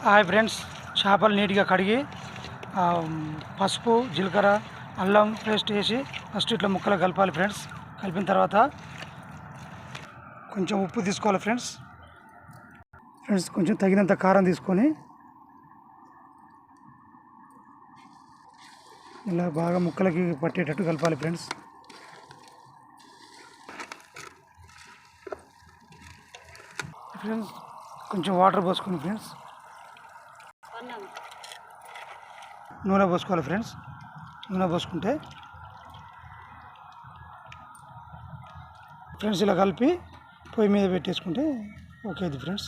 Hi friends, చేపలు నీట్గా కడిగి పసుపు, జీలకర్ర, అల్లం పేస్ట్ వేసి ఫస్ట్ ఇట్లా ముక్కలు కలపాలి ఫ్రెండ్స్. కలిపిన తర్వాత కొంచెం ఉప్పు తీసుకోవాలి ఫ్రెండ్స్. కొంచెం తగినంత కారం తీసుకొని ఇలా బాగా ముక్కలకి పట్టేటట్టు కలపాలి ఫ్రెండ్స్. కొంచెం వాటర్ పోసుకొని ఫ్రెండ్స్, నూనె పోసుకోవాలి ఫ్రెండ్స్. నూనె పోసుకుంటే ఫ్రెండ్స్ ఇలా కలిపి పొయ్యి మీద పెట్టేసుకుంటే ఓకే ఫ్రెండ్స్.